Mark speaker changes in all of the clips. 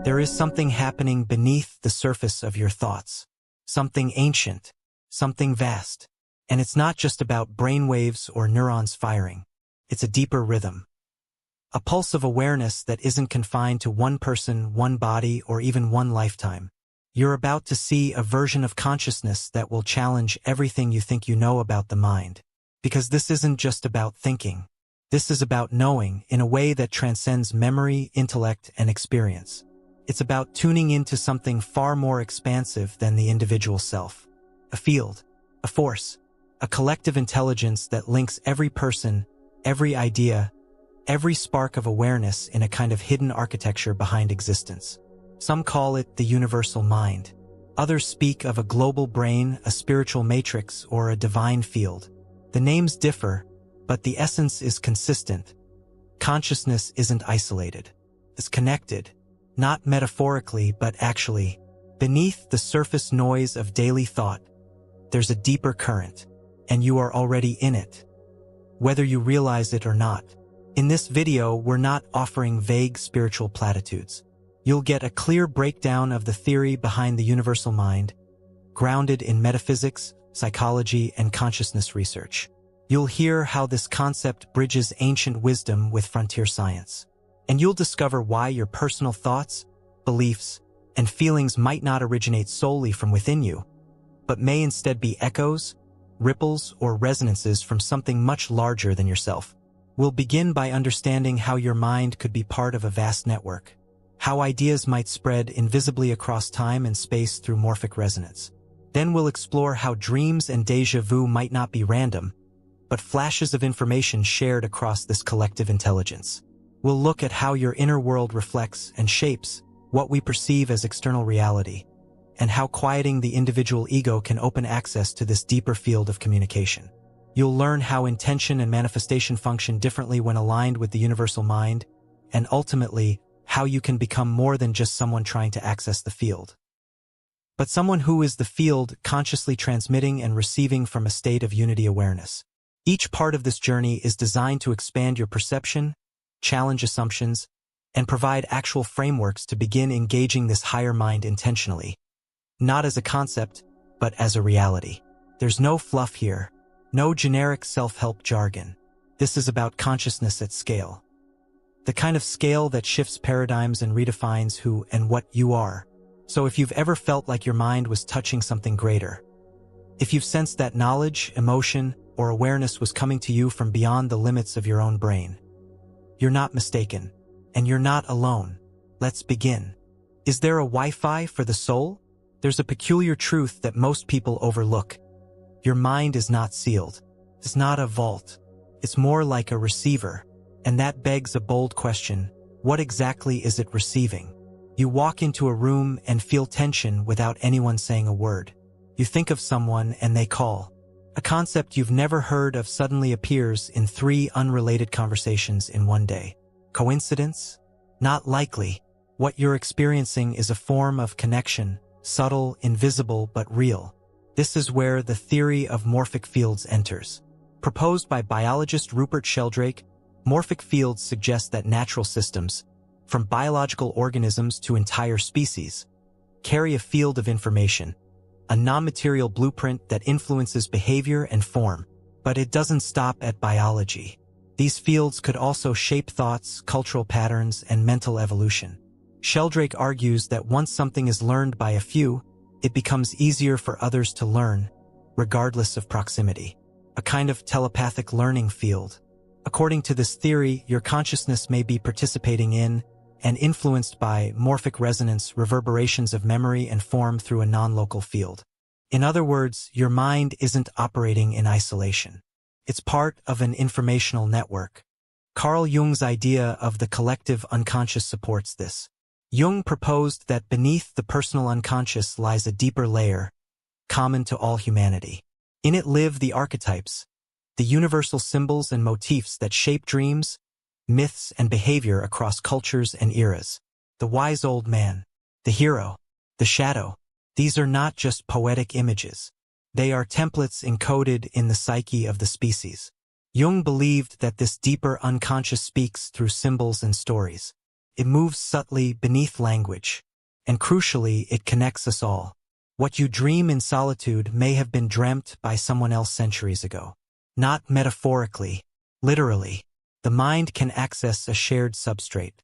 Speaker 1: There is something happening beneath the surface of your thoughts. Something ancient, something vast. And it's not just about brainwaves or neurons firing. It's a deeper rhythm. A pulse of awareness that isn't confined to one person, one body, or even one lifetime. You're about to see a version of consciousness that will challenge everything you think you know about the mind. Because this isn't just about thinking. This is about knowing in a way that transcends memory, intellect, and experience. It's about tuning into something far more expansive than the individual self. A field, a force, a collective intelligence that links every person, every idea, every spark of awareness in a kind of hidden architecture behind existence. Some call it the universal mind. Others speak of a global brain, a spiritual matrix, or a divine field. The names differ, but the essence is consistent. Consciousness isn't isolated. It's connected, not metaphorically but actually. Beneath the surface noise of daily thought, there's a deeper current, and you are already in it, whether you realize it or not. In this video, we're not offering vague spiritual platitudes. You'll get a clear breakdown of the theory behind the universal mind, grounded in metaphysics, psychology, and consciousness research. You'll hear how this concept bridges ancient wisdom with frontier science. And you'll discover why your personal thoughts, beliefs, and feelings might not originate solely from within you, but may instead be echoes, ripples, or resonances from something much larger than yourself. We'll begin by understanding how your mind could be part of a vast network, how ideas might spread invisibly across time and space through morphic resonance. Then we'll explore how dreams and déjà vu might not be random, but flashes of information shared across this collective intelligence. We'll look at how your inner world reflects and shapes what we perceive as external reality, and how quieting the individual ego can open access to this deeper field of communication. You'll learn how intention and manifestation function differently when aligned with the universal mind, and ultimately, how you can become more than just someone trying to access the field, but someone who is the field consciously transmitting and receiving from a state of unity awareness. Each part of this journey is designed to expand your perception, challenge assumptions, and provide actual frameworks to begin engaging this higher mind intentionally. Not as a concept, but as a reality. There's no fluff here, no generic self-help jargon. This is about consciousness at scale. The kind of scale that shifts paradigms and redefines who and what you are. So if you've ever felt like your mind was touching something greater, if you've sensed that knowledge, emotion, or awareness was coming to you from beyond the limits of your own brain, you're not mistaken, and you're not alone. Let's begin. Is there a Wi-Fi for the soul? There's a peculiar truth that most people overlook. Your mind is not sealed. It's not a vault. It's more like a receiver. And that begs a bold question. What exactly is it receiving? You walk into a room and feel tension without anyone saying a word. You think of someone and they call. A concept you've never heard of suddenly appears in 3 unrelated conversations in one day. Coincidence? Not likely. What you're experiencing is a form of connection, subtle, invisible, but real. This is where the theory of morphic fields enters. Proposed by biologist Rupert Sheldrake, morphic fields suggest that natural systems, from biological organisms to entire species, carry a field of information, a non-material blueprint that influences behavior and form. But it doesn't stop at biology. These fields could also shape thoughts, cultural patterns, and mental evolution. Sheldrake argues that once something is learned by a few, it becomes easier for others to learn, regardless of proximity. A kind of telepathic learning field. According to this theory, your consciousness may be participating in and influenced by morphic resonance reverberations of memory and form through a non-local field. In other words, your mind isn't operating in isolation. It's part of an informational network. Carl Jung's idea of the collective unconscious supports this. Jung proposed that beneath the personal unconscious lies a deeper layer, common to all humanity. In it live the archetypes, the universal symbols and motifs that shape dreams, myths, and behavior across cultures and eras. The wise old man, the hero, the shadow. These are not just poetic images. They are templates encoded in the psyche of the species. Jung believed that this deeper unconscious speaks through symbols and stories. It moves subtly beneath language. And crucially, it connects us all. What you dream in solitude may have been dreamt by someone else centuries ago. Not metaphorically, literally. The mind can access a shared substrate.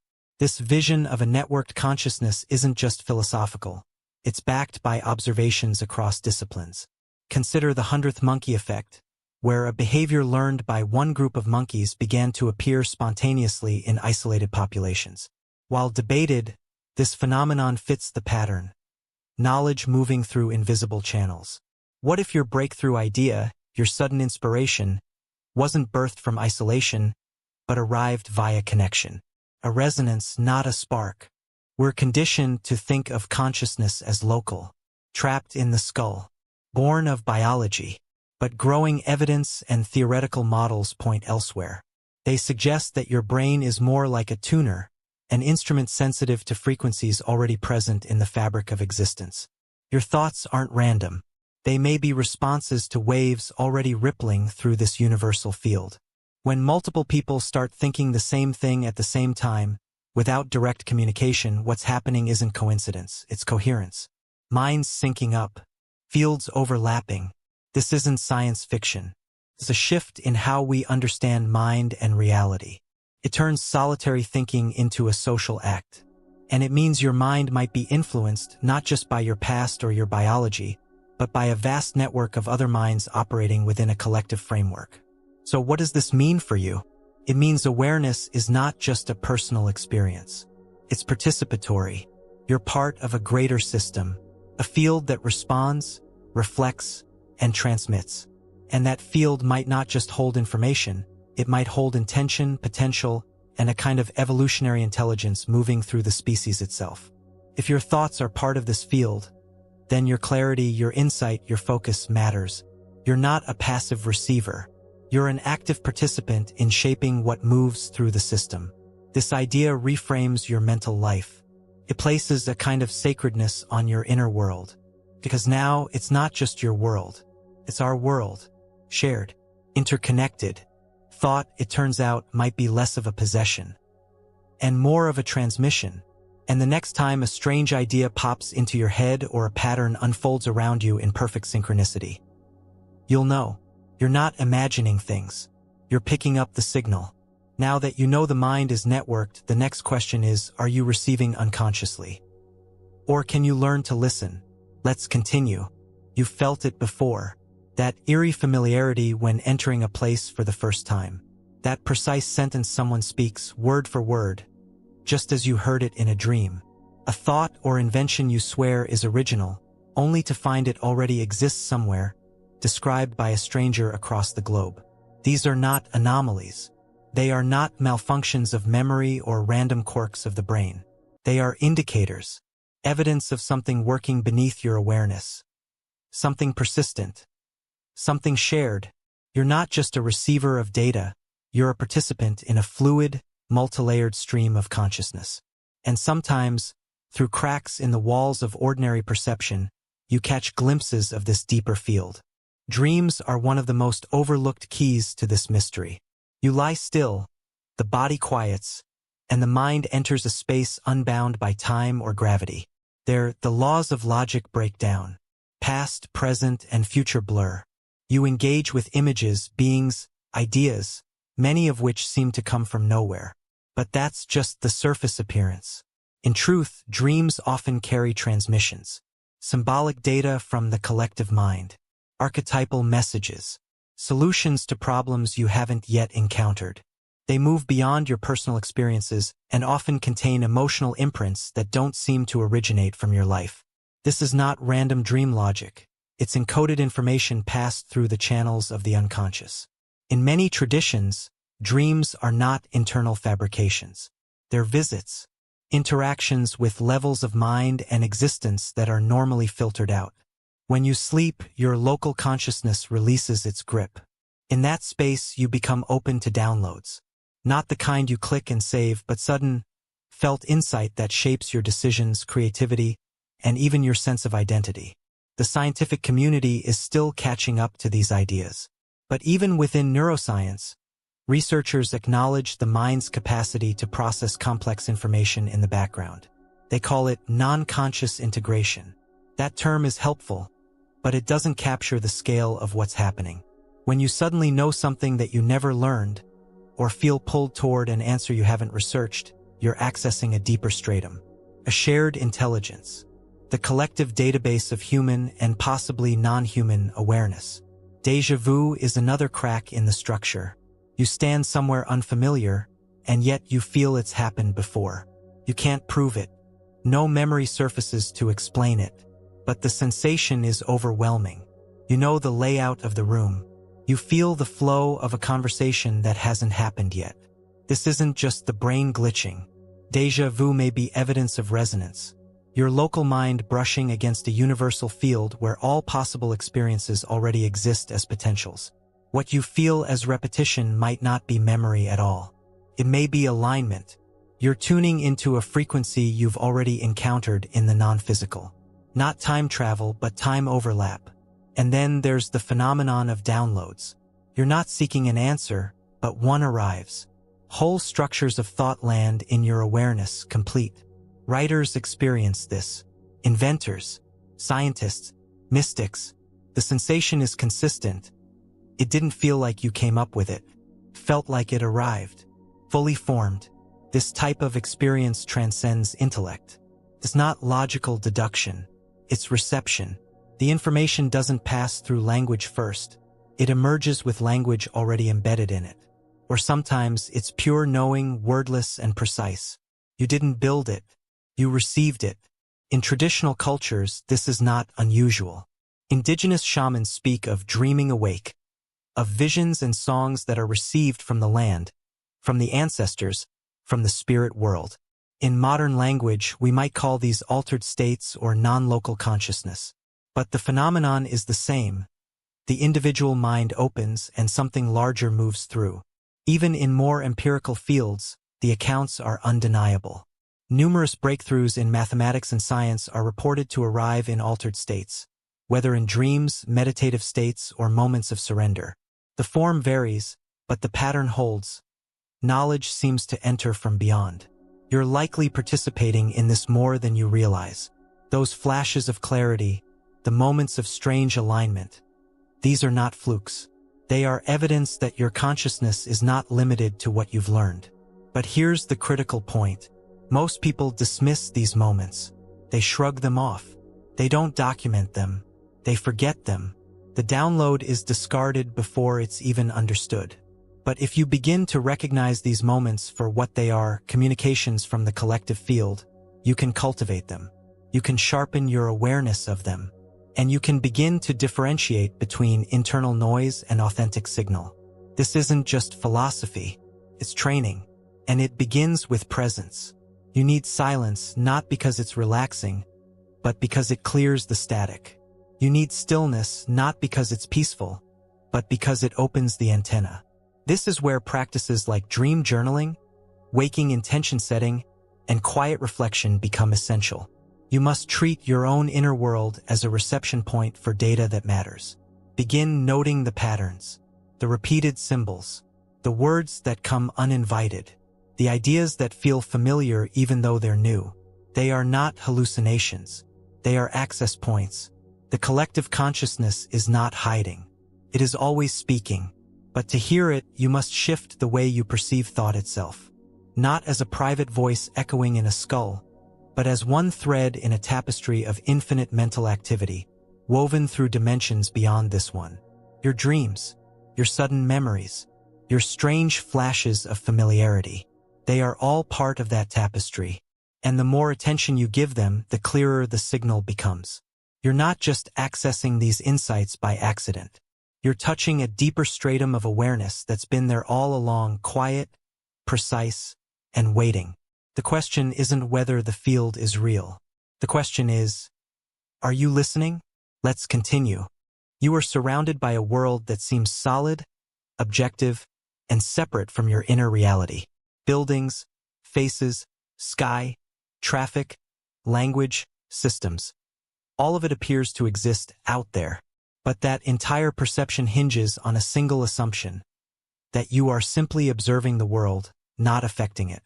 Speaker 1: This vision of a networked consciousness isn't just philosophical. It's backed by observations across disciplines. Consider the 100th monkey effect, where a behavior learned by one group of monkeys began to appear spontaneously in isolated populations. While debated, this phenomenon fits the pattern. Knowledge moving through invisible channels. What if your breakthrough idea, your sudden inspiration, wasn't birthed from isolation, but arrived via connection? A resonance, not a spark. We're conditioned to think of consciousness as local, trapped in the skull, born of biology. But growing evidence and theoretical models point elsewhere. They suggest that your brain is more like a tuner, an instrument sensitive to frequencies already present in the fabric of existence. Your thoughts aren't random. They may be responses to waves already rippling through this universal field. When multiple people start thinking the same thing at the same time, without direct communication, what's happening isn't coincidence, it's coherence. Minds syncing up, fields overlapping. This isn't science fiction. It's a shift in how we understand mind and reality. It turns solitary thinking into a social act. And it means your mind might be influenced not just by your past or your biology, but by a vast network of other minds operating within a collective framework. So what does this mean for you? It means awareness is not just a personal experience. It's participatory. You're part of a greater system, a field that responds, reflects, and transmits. And that field might not just hold information, it might hold intention, potential, and a kind of evolutionary intelligence moving through the species itself. If your thoughts are part of this field, then your clarity, your insight, your focus matters. You're not a passive receiver. You're an active participant in shaping what moves through the system. This idea reframes your mental life. It places a kind of sacredness on your inner world. Because now it's not just your world. It's our world. Shared. Interconnected. Thought, it turns out, might be less of a possession and more of a transmission. And the next time a strange idea pops into your head or a pattern unfolds around you in perfect synchronicity, you'll know. You're not imagining things. You're picking up the signal. Now that you know the mind is networked, the next question is, are you receiving unconsciously? Or can you learn to listen? Let's continue. You've felt it before. That eerie familiarity when entering a place for the first time. That precise sentence someone speaks, word for word, just as you heard it in a dream. A thought or invention you swear is original, only to find it already exists somewhere, described by a stranger across the globe. These are not anomalies. They are not malfunctions of memory or random quirks of the brain. They are indicators, evidence of something working beneath your awareness. Something persistent. Something shared. You're not just a receiver of data, you're a participant in a fluid, multilayered stream of consciousness. And sometimes, through cracks in the walls of ordinary perception, you catch glimpses of this deeper field. Dreams are one of the most overlooked keys to this mystery. You lie still, the body quiets, and the mind enters a space unbound by time or gravity. There, the laws of logic break down. Past, present, and future blur. You engage with images, beings, ideas, many of which seem to come from nowhere. But that's just the surface appearance. In truth, dreams often carry transmissions. Symbolic data from the collective mind. Archetypal messages. Solutions to problems you haven't yet encountered. They move beyond your personal experiences and often contain emotional imprints that don't seem to originate from your life. This is not random dream logic. It's encoded information passed through the channels of the unconscious. In many traditions, dreams are not internal fabrications. They're visits, interactions with levels of mind and existence that are normally filtered out. When you sleep, your local consciousness releases its grip. In that space, you become open to downloads. Not the kind you click and save, but sudden, felt insight that shapes your decisions, creativity, and even your sense of identity. The scientific community is still catching up to these ideas. But even within neuroscience, Researchers acknowledge the mind's capacity to process complex information in the background. They call it non-conscious integration. That term is helpful, but it doesn't capture the scale of what's happening. When you suddenly know something that you never learned, or feel pulled toward an answer you haven't researched, you're accessing a deeper stratum, a shared intelligence, the collective database of human and possibly non-human awareness. Déjà vu is another crack in the structure. You stand somewhere unfamiliar, and yet you feel it's happened before. You can't prove it. No memory surfaces to explain it. But the sensation is overwhelming. You know the layout of the room. You feel the flow of a conversation that hasn't happened yet. This isn't just the brain glitching. Déjà vu may be evidence of resonance, your local mind brushing against a universal field where all possible experiences already exist as potentials. What you feel as repetition might not be memory at all. It may be alignment. You're tuning into a frequency you've already encountered in the non-physical. Not time travel, but time overlap. And then there's the phenomenon of downloads. You're not seeking an answer, but one arrives. Whole structures of thought land in your awareness, complete. Writers experience this. Inventors, scientists, mystics. The sensation is consistent. It didn't feel like you came up with it. Felt like it arrived. Fully formed. This type of experience transcends intellect. It's not logical deduction. It's reception. The information doesn't pass through language first. It emerges with language already embedded in it. Or sometimes it's pure knowing, wordless and precise. You didn't build it. You received it. In traditional cultures, this is not unusual. Indigenous shamans speak of dreaming awake, of visions and songs that are received from the land, from the ancestors, from the spirit world. In modern language, we might call these altered states or non-local consciousness. But the phenomenon is the same. The individual mind opens and something larger moves through. Even in more empirical fields, the accounts are undeniable. Numerous breakthroughs in mathematics and science are reported to arrive in altered states, whether in dreams, meditative states, or moments of surrender. The form varies, but the pattern holds. Knowledge seems to enter from beyond. You're likely participating in this more than you realize. Those flashes of clarity, the moments of strange alignment. These are not flukes. They are evidence that your consciousness is not limited to what you've learned. But here's the critical point. Most people dismiss these moments. They shrug them off. They don't document them. They forget them. The download is discarded before it's even understood. But if you begin to recognize these moments for what they are, communications from the collective field, you can cultivate them. You can sharpen your awareness of them. And you can begin to differentiate between internal noise and authentic signal. This isn't just philosophy. It's training. And it begins with presence. You need silence not because it's relaxing, but because it clears the static. You need stillness not because it's peaceful, but because it opens the antenna. This is where practices like dream journaling, waking intention setting, and quiet reflection become essential. You must treat your own inner world as a reception point for data that matters. Begin noting the patterns, the repeated symbols, the words that come uninvited, the ideas that feel familiar even though they're new. They are not hallucinations. They are access points. The collective consciousness is not hiding. It is always speaking. But to hear it, you must shift the way you perceive thought itself. Not as a private voice echoing in a skull, but as one thread in a tapestry of infinite mental activity, woven through dimensions beyond this one. Your dreams, your sudden memories, your strange flashes of familiarity. They are all part of that tapestry. And the more attention you give them, the clearer the signal becomes. You're not just accessing these insights by accident. You're touching a deeper stratum of awareness that's been there all along, quiet, precise, and waiting. The question isn't whether the field is real. The question is, are you listening? Let's continue. You are surrounded by a world that seems solid, objective, and separate from your inner reality. Buildings, faces, sky, traffic, language, systems. All of it appears to exist out there. But that entire perception hinges on a single assumption. that you are simply observing the world, not affecting it.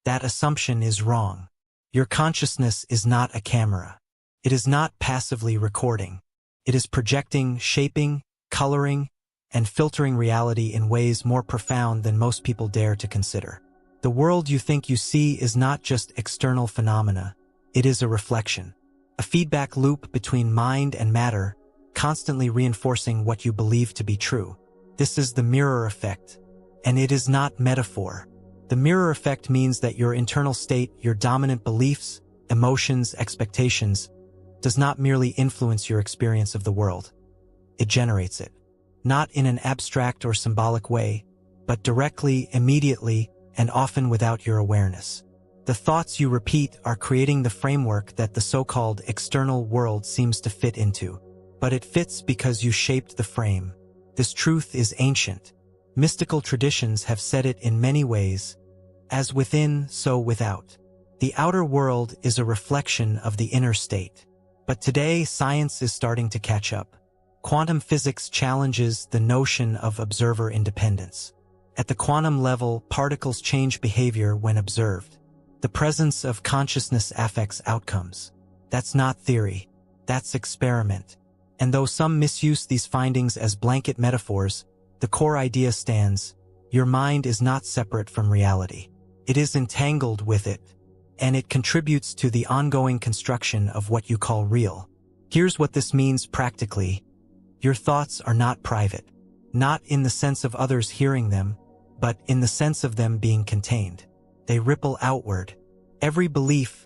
Speaker 1: That assumption is wrong. Your consciousness is not a camera. It is not passively recording. It is projecting, shaping, coloring, and filtering reality in ways more profound than most people dare to consider. The world you think you see is not just external phenomena. It is a reflection, a feedback loop between mind and matter, constantly reinforcing what you believe to be true. This is the mirror effect, and it is not metaphor. The mirror effect means that your internal state, your dominant beliefs, emotions, expectations, does not merely influence your experience of the world. It generates it. Not in an abstract or symbolic way, but directly, immediately, and often without your awareness. The thoughts you repeat are creating the framework that the so-called external world seems to fit into. But it fits because you shaped the frame. This truth is ancient. Mystical traditions have said it in many ways. As within, so without. The outer world is a reflection of the inner state. But today, science is starting to catch up. Quantum physics challenges the notion of observer independence. At the quantum level, particles change behavior when observed. The presence of consciousness affects outcomes. That's not theory. That's experiment. And though some misuse these findings as blanket metaphors, the core idea stands. Your mind is not separate from reality. It is entangled with it, and it contributes to the ongoing construction of what you call real. Here's what this means practically. Your thoughts are not private, not in the sense of others hearing them, but in the sense of them being contained. They ripple outward. Every belief,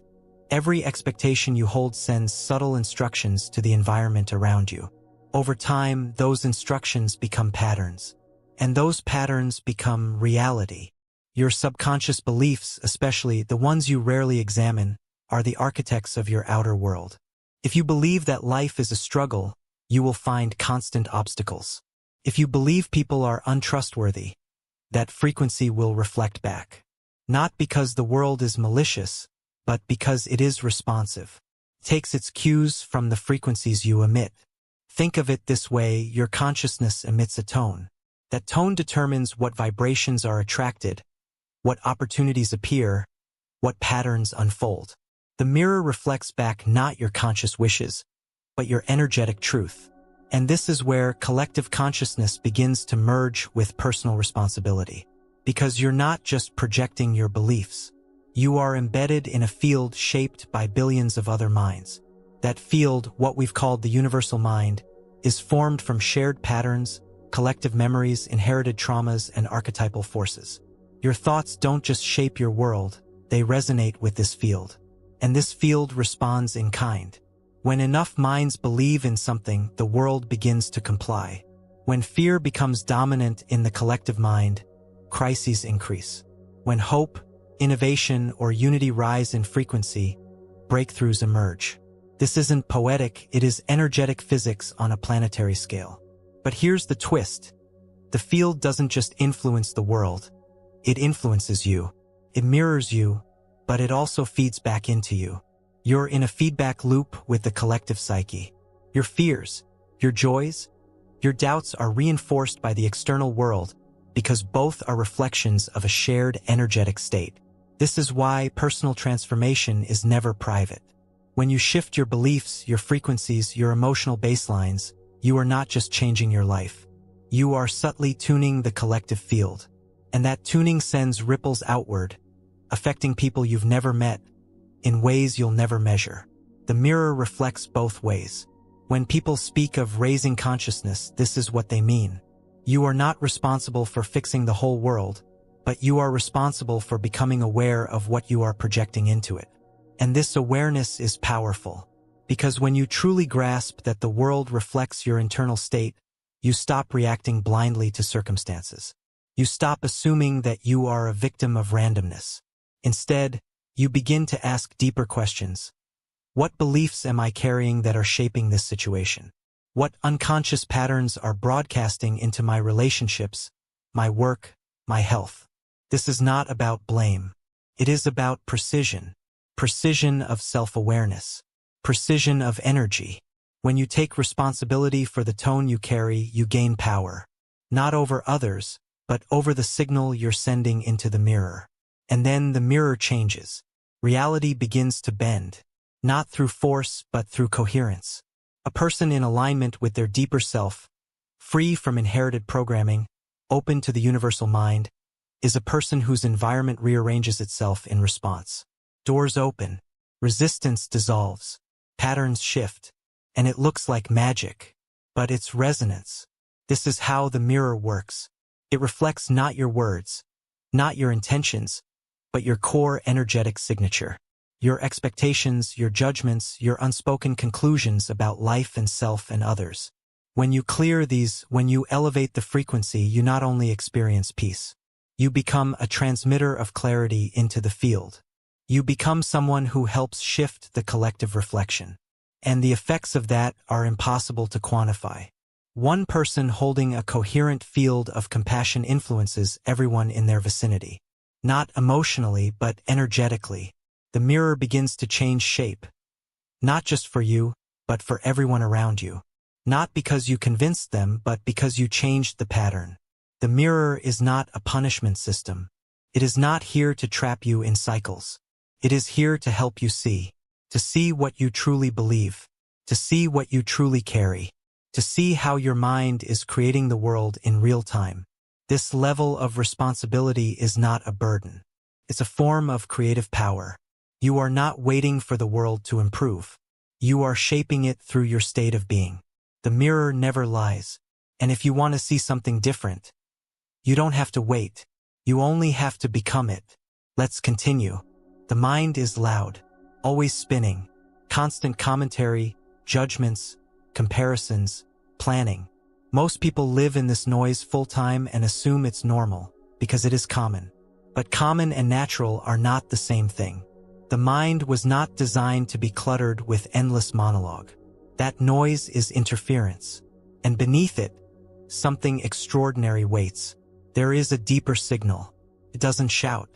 Speaker 1: every expectation you hold sends subtle instructions to the environment around you. Over time, those instructions become patterns, and those patterns become reality. Your subconscious beliefs, especially the ones you rarely examine, are the architects of your outer world. If you believe that life is a struggle, you will find constant obstacles. If you believe people are untrustworthy, that frequency will reflect back. Not because the world is malicious, but because it is responsive. It takes its cues from the frequencies you emit. Think of it this way: your consciousness emits a tone. That tone determines what vibrations are attracted, what opportunities appear, what patterns unfold. The mirror reflects back not your conscious wishes, but your energetic truth. And this is where collective consciousness begins to merge with personal responsibility. Because you're not just projecting your beliefs. You are embedded in a field shaped by billions of other minds. That field, what we've called the universal mind, is formed from shared patterns, collective memories, inherited traumas, and archetypal forces. Your thoughts don't just shape your world, they resonate with this field. And this field responds in kind. When enough minds believe in something, the world begins to comply. When fear becomes dominant in the collective mind, crises increase. When hope, innovation, or unity rise in frequency, breakthroughs emerge. This isn't poetic, it is energetic physics on a planetary scale. But here's the twist. The field doesn't just influence the world. It influences you. It mirrors you, but it also feeds back into you. You're in a feedback loop with the collective psyche. Your fears, your joys, your doubts are reinforced by the external world because both are reflections of a shared energetic state. This is why personal transformation is never private. When you shift your beliefs, your frequencies, your emotional baselines, you are not just changing your life. You are subtly tuning the collective field. And that tuning sends ripples outward, affecting people you've never met, in ways you'll never measure. The mirror reflects both ways. When people speak of raising consciousness, this is what they mean. You are not responsible for fixing the whole world, but you are responsible for becoming aware of what you are projecting into it. And this awareness is powerful, because when you truly grasp that the world reflects your internal state, you stop reacting blindly to circumstances. You stop assuming that you are a victim of randomness. Instead, you begin to ask deeper questions. What beliefs am I carrying that are shaping this situation? What unconscious patterns are broadcasting into my relationships, my work, my health? This is not about blame. It is about precision. Precision of self-awareness. Precision of energy. When you take responsibility for the tone you carry, you gain power. Not over others, but over the signal you're sending into the mirror. And then the mirror changes. Reality begins to bend, not through force but through coherence. A person in alignment with their deeper self, free from inherited programming, open to the universal mind, is a person whose environment rearranges itself in response. Doors open, resistance dissolves, patterns shift, and it looks like magic, but it's resonance. This is how the mirror works. It reflects not your words, not your intentions, but your core energetic signature. Your expectations, your judgments, your unspoken conclusions about life and self and others. When you clear these, when you elevate the frequency, you not only experience peace. You become a transmitter of clarity into the field. You become someone who helps shift the collective reflection. And the effects of that are impossible to quantify. One person holding a coherent field of compassion influences everyone in their vicinity. Not emotionally, but energetically. The mirror begins to change shape. Not just for you, but for everyone around you. Not because you convinced them, but because you changed the pattern. The mirror is not a punishment system. It is not here to trap you in cycles. It is here to help you see. To see what you truly believe. To see what you truly carry. To see how your mind is creating the world in real time. This level of responsibility is not a burden. It's a form of creative power. You are not waiting for the world to improve. You are shaping it through your state of being. The mirror never lies. And if you want to see something different, you don't have to wait. You only have to become it. Let's continue. The mind is loud, always spinning, constant commentary, judgments, comparisons, planning. Most people live in this noise full-time and assume it's normal, because it is common. But common and natural are not the same thing. The mind was not designed to be cluttered with endless monologue. That noise is interference. And beneath it, something extraordinary waits. There is a deeper signal. It doesn't shout.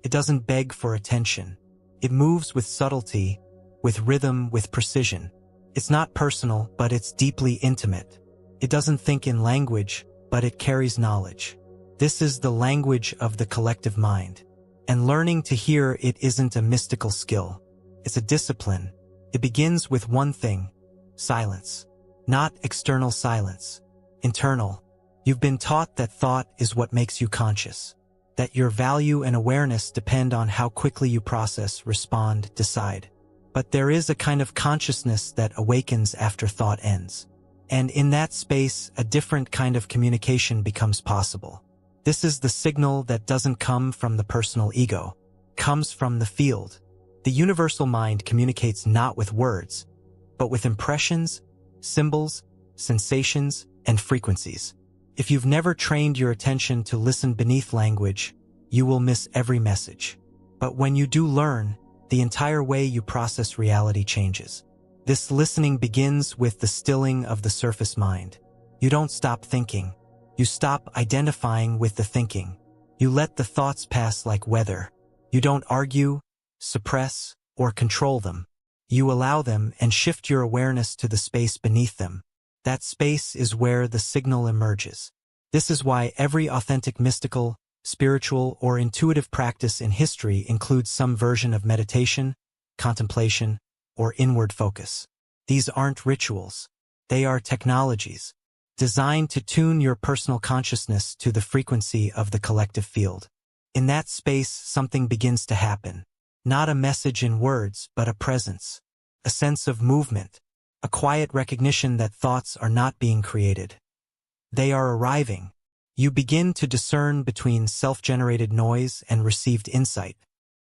Speaker 1: It doesn't beg for attention. It moves with subtlety, with rhythm, with precision. It's not personal, but it's deeply intimate. It doesn't think in language, but it carries knowledge. This is the language of the collective mind. And learning to hear it isn't a mystical skill. It's a discipline. It begins with one thing: silence. Not external silence. Internal. You've been taught that thought is what makes you conscious. That your value and awareness depend on how quickly you process, respond, decide. But there is a kind of consciousness that awakens after thought ends. And in that space, a different kind of communication becomes possible. This is the signal that doesn't come from the personal ego. Comes from the field. The universal mind communicates not with words, but with impressions, symbols, sensations, and frequencies. If you've never trained your attention to listen beneath language, you will miss every message. But when you do learn, the entire way you process reality changes. This listening begins with the stilling of the surface mind. You don't stop thinking. You stop identifying with the thinking. You let the thoughts pass like weather. You don't argue, suppress, or control them. You allow them and shift your awareness to the space beneath them. That space is where the signal emerges. This is why every authentic mystical, spiritual, or intuitive practice in history includes some version of meditation, contemplation, or inward focus. These aren't rituals. They are technologies, designed to tune your personal consciousness to the frequency of the collective field. In that space, something begins to happen. Not a message in words, but a presence. A sense of movement. A quiet recognition that thoughts are not being created. They are arriving. You begin to discern between self-generated noise and received insight.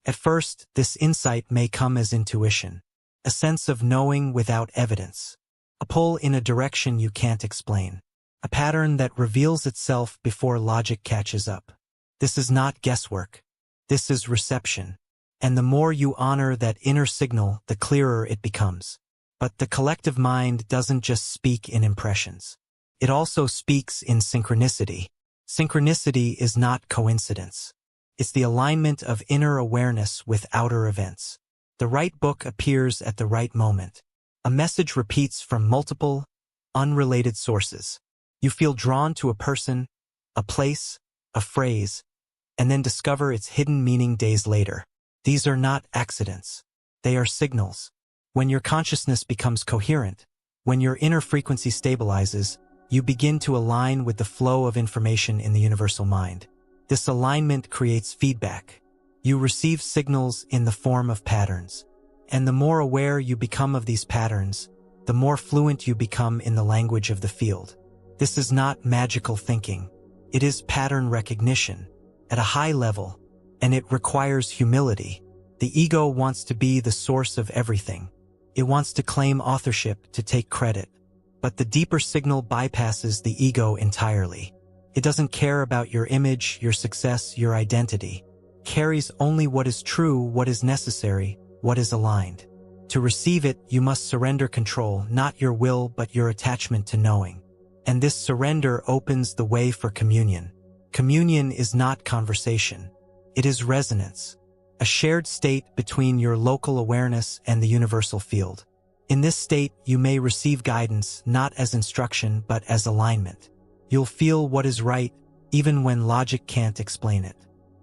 Speaker 1: At first, this insight may come as intuition. A sense of knowing without evidence. A pull in a direction you can't explain. A pattern that reveals itself before logic catches up. This is not guesswork. This is reception. And the more you honor that inner signal, the clearer it becomes. But the collective mind doesn't just speak in impressions. It also speaks in synchronicity. Synchronicity is not coincidence. It's the alignment of inner awareness with outer events. The right book appears at the right moment. A message repeats from multiple, unrelated sources. You feel drawn to a person, a place, a phrase, and then discover its hidden meaning days later. These are not accidents. They are signals. When your consciousness becomes coherent, when your inner frequency stabilizes, you begin to align with the flow of information in the universal mind. This alignment creates feedback. You receive signals in the form of patterns. And the more aware you become of these patterns, the more fluent you become in the language of the field. This is not magical thinking. It is pattern recognition at a high level, and it requires humility. The ego wants to be the source of everything. It wants to claim authorship, to take credit. But the deeper signal bypasses the ego entirely. It doesn't care about your image, your success, your identity. It carries only what is true, what is necessary, what is aligned. To receive it, you must surrender control, not your will but your attachment to knowing. And this surrender opens the way for communion. Communion is not conversation. It is resonance, a shared state between your local awareness and the universal field. In this state, you may receive guidance not as instruction but as alignment. You'll feel what is right, even when logic can't explain it.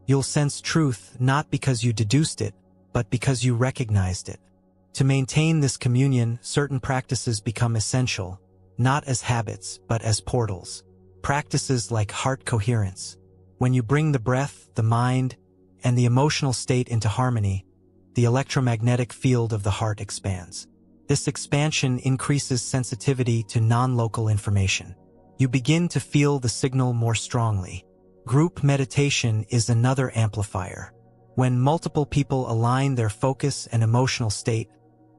Speaker 1: You'll sense truth not because you deduced it, but because you recognized it. To maintain this communion, certain practices become essential, not as habits, but as portals. Practices like heart coherence. When you bring the breath, the mind, and the emotional state into harmony, the electromagnetic field of the heart expands. This expansion increases sensitivity to non-local information. You begin to feel the signal more strongly. Group meditation is another amplifier. When multiple people align their focus and emotional state,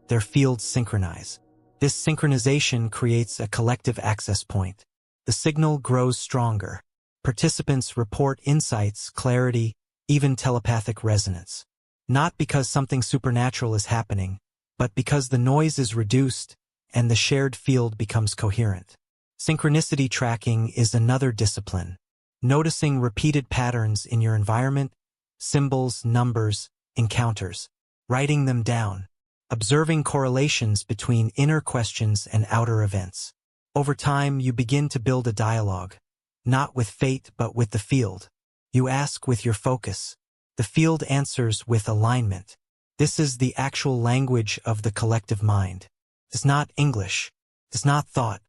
Speaker 1: their fields synchronize. This synchronization creates a collective access point. The signal grows stronger. Participants report insights, clarity, even telepathic resonance. Not because something supernatural is happening, but because the noise is reduced and the shared field becomes coherent. Synchronicity tracking is another discipline. Noticing repeated patterns in your environment, symbols, numbers, encounters. Writing them down. Observing correlations between inner questions and outer events. Over time, you begin to build a dialogue, not with fate but with the field. You ask with your focus. The field answers with alignment. This is the actual language of the collective mind. It is not English. It is not thought.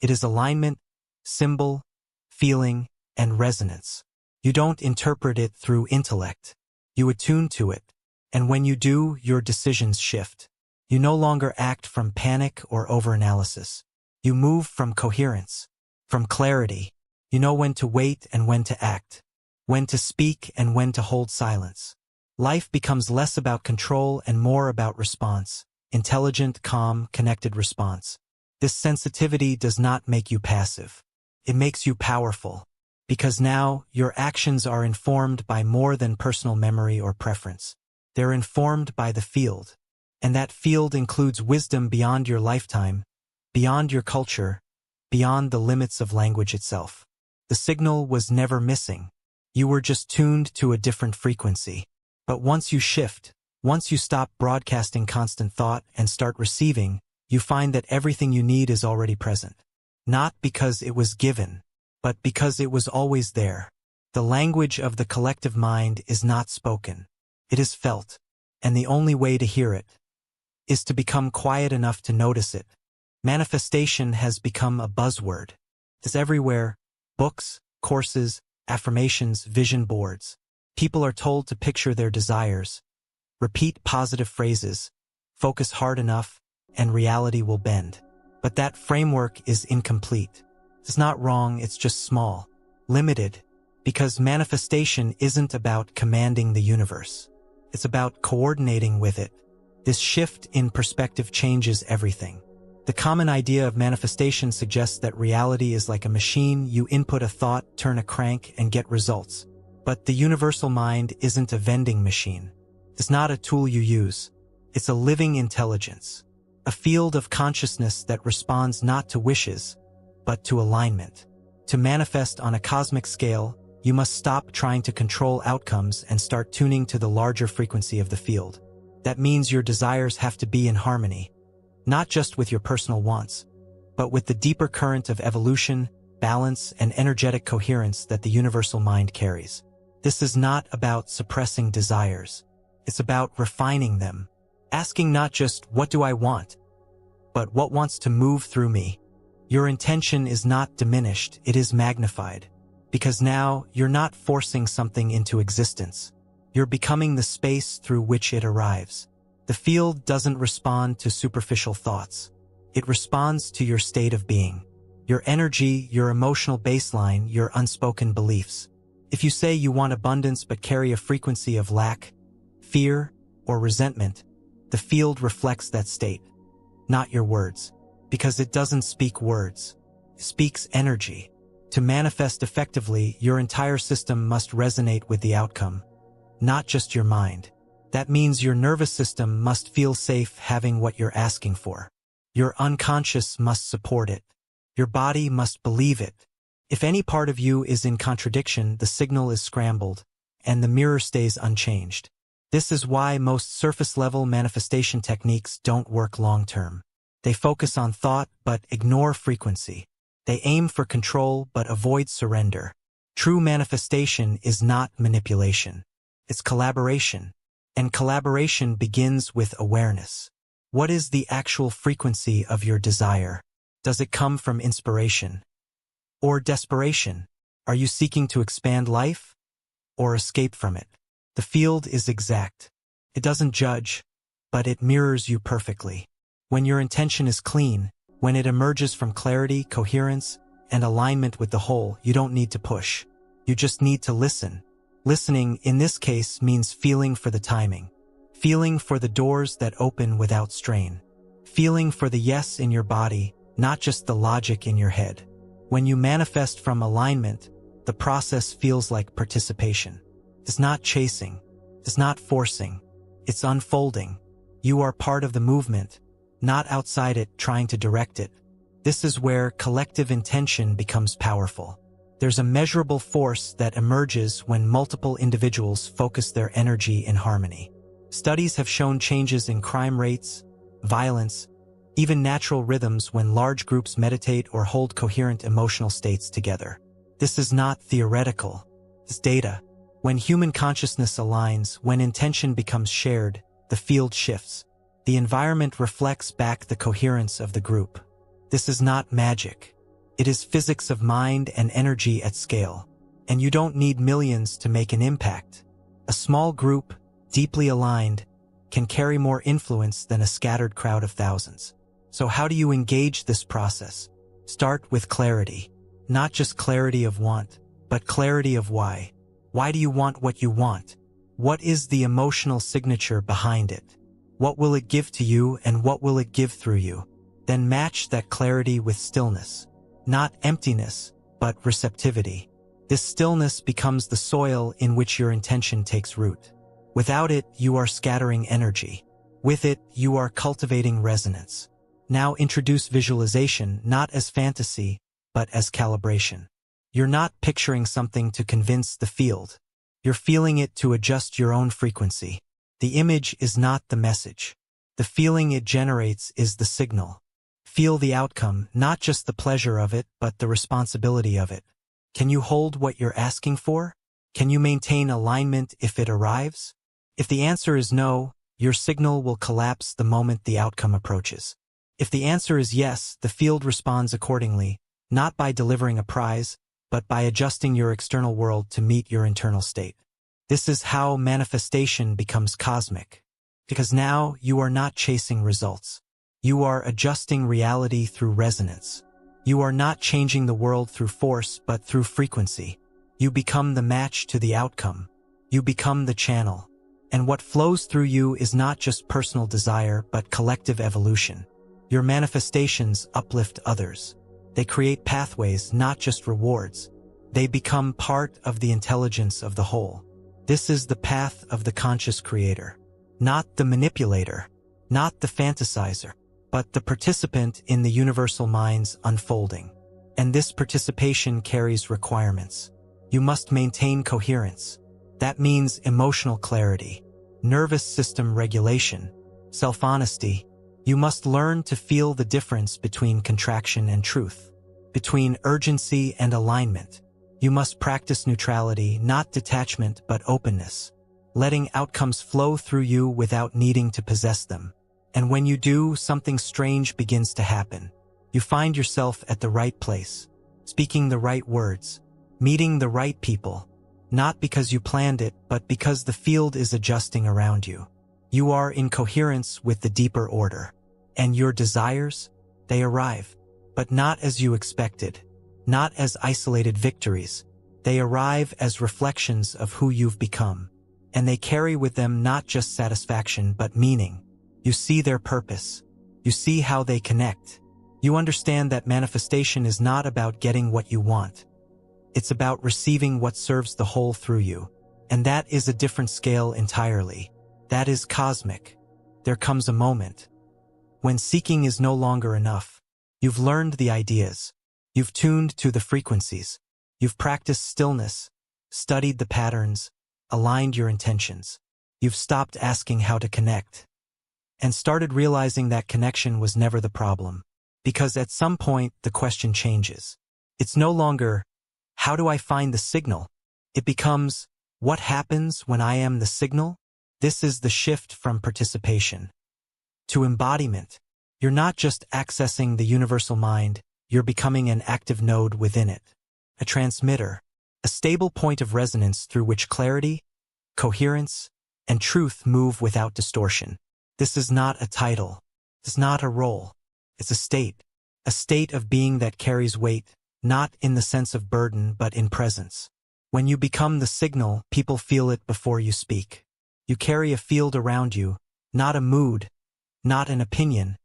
Speaker 1: It is alignment, symbol, feeling, and resonance. You don't interpret it through intellect. You attune to it. And when you do, your decisions shift. You no longer act from panic or overanalysis. You move from coherence, from clarity. You know when to wait and when to act, when to speak and when to hold silence. Life becomes less about control and more about response, intelligent, calm, connected response. This sensitivity does not make you passive. It makes you powerful, because now your actions are informed by more than personal memory or preference. They're informed by the field, and that field includes wisdom beyond your lifetime, beyond your culture, beyond the limits of language itself. The signal was never missing. You were just tuned to a different frequency. But once you shift, once you stop broadcasting constant thought and start receiving, you find that everything you need is already present. Not because it was given, but because it was always there. The language of the collective mind is not spoken. It is felt, and the only way to hear it is to become quiet enough to notice it. Manifestation has become a buzzword. It's everywhere. Books, courses, affirmations, vision boards. People are told to picture their desires, repeat positive phrases, focus hard enough, and reality will bend. But that framework is incomplete. It's not wrong, it's just small, limited, because manifestation isn't about commanding the universe. It's about coordinating with it. This shift in perspective changes everything. The common idea of manifestation suggests that reality is like a machine. You input a thought, turn a crank, and get results. But the universal mind isn't a vending machine. It's not a tool you use. It's a living intelligence, a field of consciousness that responds not to wishes, but to alignment. To manifest on a cosmic scale, you must stop trying to control outcomes and start tuning to the larger frequency of the field. That means your desires have to be in harmony, not just with your personal wants, but with the deeper current of evolution, balance, and energetic coherence that the universal mind carries. This is not about suppressing desires. It's about refining them, asking not just, what do I want, but what wants to move through me. Your intention is not diminished, it is magnified. Because now, you're not forcing something into existence. You're becoming the space through which it arrives. The field doesn't respond to superficial thoughts. It responds to your state of being. Your energy, your emotional baseline, your unspoken beliefs. If you say you want abundance but carry a frequency of lack, fear, or resentment, the field reflects that state, not your words. Because it doesn't speak words. It speaks energy. To manifest effectively, your entire system must resonate with the outcome, not just your mind. That means your nervous system must feel safe having what you're asking for. Your unconscious must support it. Your body must believe it. If any part of you is in contradiction, the signal is scrambled, and the mirror stays unchanged. This is why most surface-level manifestation techniques don't work long-term. They focus on thought but ignore frequency. They aim for control but avoid surrender. True manifestation is not manipulation. It's collaboration. And collaboration begins with awareness. What is the actual frequency of your desire? Does it come from inspiration or desperation? Are you seeking to expand life or escape from it? The field is exact. It doesn't judge, but it mirrors you perfectly. When your intention is clean, when it emerges from clarity, coherence, and alignment with the whole, you don't need to push. You just need to listen. Listening, in this case, means feeling for the timing. Feeling for the doors that open without strain. Feeling for the yes in your body, not just the logic in your head. When you manifest from alignment, the process feels like participation. It's not chasing. It's not forcing. It's unfolding. You are part of the movement, not outside it trying to direct it. This is where collective intention becomes powerful. There's a measurable force that emerges when multiple individuals focus their energy in harmony. Studies have shown changes in crime rates, violence, even natural rhythms when large groups meditate or hold coherent emotional states together. This is not theoretical. It's data. When human consciousness aligns, when intention becomes shared, the field shifts. The environment reflects back the coherence of the group. This is not magic. It is physics of mind and energy at scale. And you don't need millions to make an impact. A small group, deeply aligned, can carry more influence than a scattered crowd of thousands. So how do you engage this process? Start with clarity. Not just clarity of want, but clarity of why. Why do you want what you want? What is the emotional signature behind it? What will it give to you and what will it give through you? Then match that clarity with stillness. Not emptiness, but receptivity. This stillness becomes the soil in which your intention takes root. Without it, you are scattering energy. With it, you are cultivating resonance. Now introduce visualization not as fantasy, but as calibration. You're not picturing something to convince the field. You're feeling it to adjust your own frequency. The image is not the message. The feeling it generates is the signal. Feel the outcome, not just the pleasure of it, but the responsibility of it. Can you hold what you're asking for? Can you maintain alignment if it arrives? If the answer is no, your signal will collapse the moment the outcome approaches. If the answer is yes, the field responds accordingly, not by delivering a prize, but by adjusting your external world to meet your internal state. This is how manifestation becomes cosmic. Because now you are not chasing results. You are adjusting reality through resonance. You are not changing the world through force, but through frequency. You become the match to the outcome. You become the channel. And what flows through you is not just personal desire, but collective evolution. Your manifestations uplift others. They create pathways, not just rewards. They become part of the intelligence of the whole. This is the path of the conscious creator. Not the manipulator, not the fantasizer, but the participant in the universal mind's unfolding. And this participation carries requirements. You must maintain coherence. That means emotional clarity, nervous system regulation, self-honesty. You must learn to feel the difference between contraction and truth. between urgency and alignment. You must practice neutrality, not detachment but openness, letting outcomes flow through you without needing to possess them. And when you do, something strange begins to happen. You find yourself at the right place, speaking the right words, meeting the right people, not because you planned it, but because the field is adjusting around you. You are in coherence with the deeper order. And your desires, they arrive, but not as you expected, not as isolated victories. They arrive as reflections of who you've become. And they carry with them not just satisfaction but meaning. You see their purpose. You see how they connect. You understand that manifestation is not about getting what you want. It's about receiving what serves the whole through you. And that is a different scale entirely. That is cosmic. There comes a moment when seeking is no longer enough. You've learned the ideas. You've tuned to the frequencies. You've practiced stillness, studied the patterns, aligned your intentions. You've stopped asking how to connect and started realizing that connection was never the problem. Because at some point, the question changes. It's no longer, how do I find the signal? It becomes, what happens when I am the signal? This is the shift from participation to embodiment. You're not just accessing the universal mind, you're becoming an active node within it. A transmitter, a stable point of resonance through which clarity, coherence, and truth move without distortion. This is not a title. It's not a role. It's a state of being that carries weight, not in the sense of burden but in presence. When you become the signal, people feel it before you speak. You carry a field around you, not a mood, not an opinion,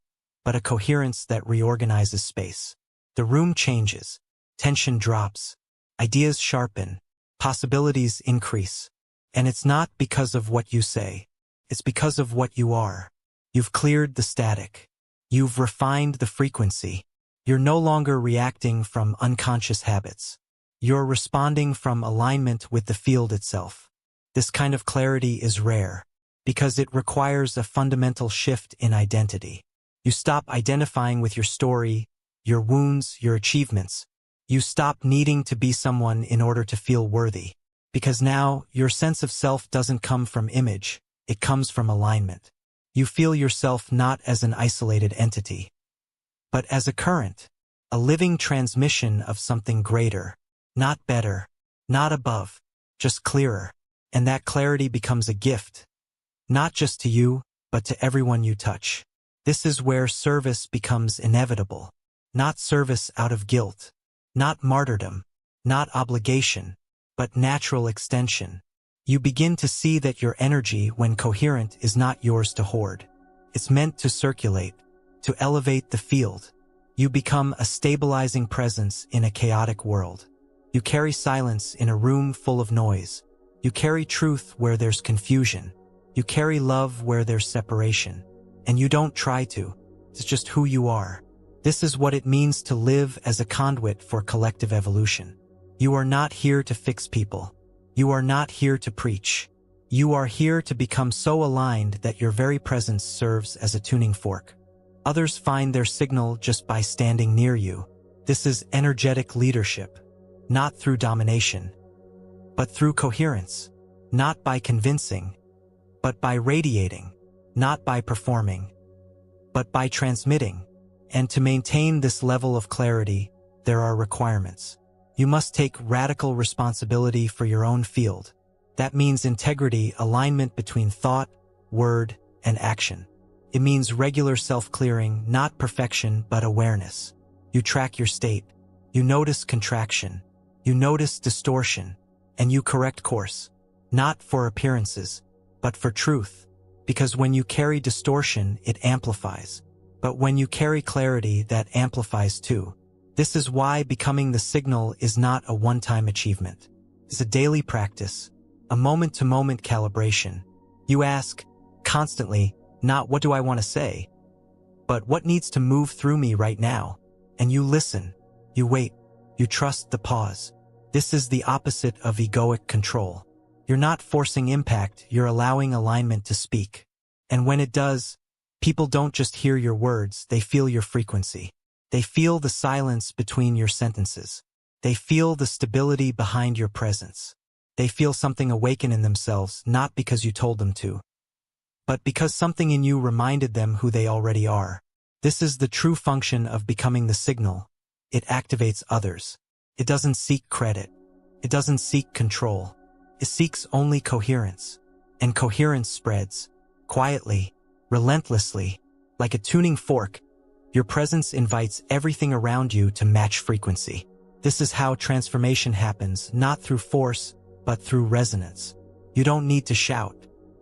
Speaker 1: but a coherence that reorganizes space. The room changes, tension drops, ideas sharpen, possibilities increase. And it's not because of what you say. It's because of what you are. You've cleared the static. You've refined the frequency. You're no longer reacting from unconscious habits. You're responding from alignment with the field itself. This kind of clarity is rare because it requires a fundamental shift in identity. You stop identifying with your story, your wounds, your achievements. You stop needing to be someone in order to feel worthy. Because now, your sense of self doesn't come from image, it comes from alignment. You feel yourself not as an isolated entity, but as a current, a living transmission of something greater, not better, not above, just clearer. And that clarity becomes a gift, not just to you, but to everyone you touch. This is where service becomes inevitable, not service out of guilt, not martyrdom, not obligation, but natural extension. You begin to see that your energy, when coherent, is not yours to hoard. It's meant to circulate, to elevate the field. You become a stabilizing presence in a chaotic world. You carry silence in a room full of noise. You carry truth where there's confusion. You carry love where there's separation. And you don't try to. It's just who you are. This is what it means to live as a conduit for collective evolution. You are not here to fix people. You are not here to preach. You are here to become so aligned that your very presence serves as a tuning fork. Others find their signal just by standing near you. This is energetic leadership, not through domination, but through coherence, not by convincing, but by radiating, not by performing, but by transmitting. And to maintain this level of clarity, there are requirements. You must take radical responsibility for your own field. That means integrity, alignment between thought, word, and action. It means regular self-clearing, not perfection, but awareness. You track your state. You notice contraction. You notice distortion. And you correct course. Not for appearances, but for truth. Because when you carry distortion, it amplifies. But when you carry clarity, that amplifies too. This is why becoming the signal is not a one-time achievement. It's a daily practice, a moment-to-moment calibration. You ask, constantly, not what do I want to say, but what needs to move through me right now? And you listen, you wait, you trust the pause. This is the opposite of egoic control. You're not forcing impact, you're allowing alignment to speak. And when it does, people don't just hear your words, they feel your frequency. They feel the silence between your sentences. They feel the stability behind your presence. They feel something awaken in themselves, not because you told them to, but because something in you reminded them who they already are. This is the true function of becoming the signal. It activates others. It doesn't seek credit. It doesn't seek control. It seeks only coherence. And coherence spreads, quietly, relentlessly, like a tuning fork. Your presence invites everything around you to match frequency. This is how transformation happens, not through force, but through resonance. You don't need to shout.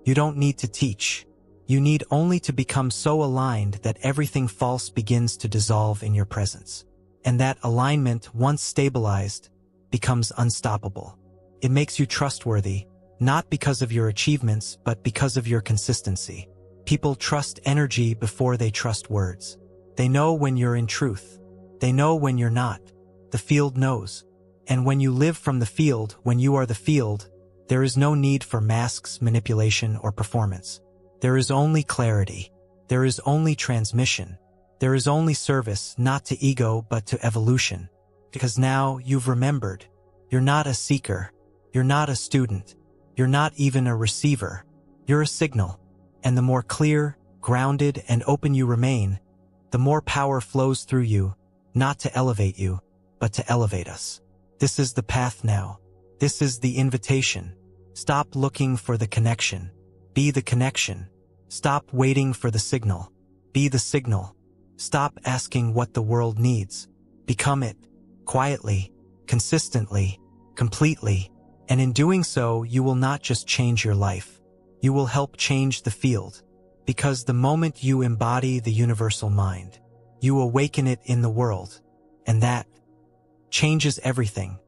Speaker 1: You don't need to teach. You need only to become so aligned that everything false begins to dissolve in your presence. And that alignment, once stabilized, becomes unstoppable. It makes you trustworthy, not because of your achievements, but because of your consistency. People trust energy before they trust words. They know when you're in truth. They know when you're not. The field knows. And when you live from the field, when you are the field, there is no need for masks, manipulation, or performance. There is only clarity. There is only transmission. There is only service, not to ego, but to evolution. Because now you've remembered. You're not a seeker. You're not a student. You're not even a receiver. You're a signal. And the more clear, grounded, and open you remain, the more power flows through you, not to elevate you, but to elevate us. This is the path now. This is the invitation. Stop looking for the connection. Be the connection. Stop waiting for the signal. Be the signal. Stop asking what the world needs. Become it. Quietly, consistently, completely. And in doing so, you will not just change your life. You will help change the field. Because the moment you embody the universal mind, you awaken it in the world. And that changes everything.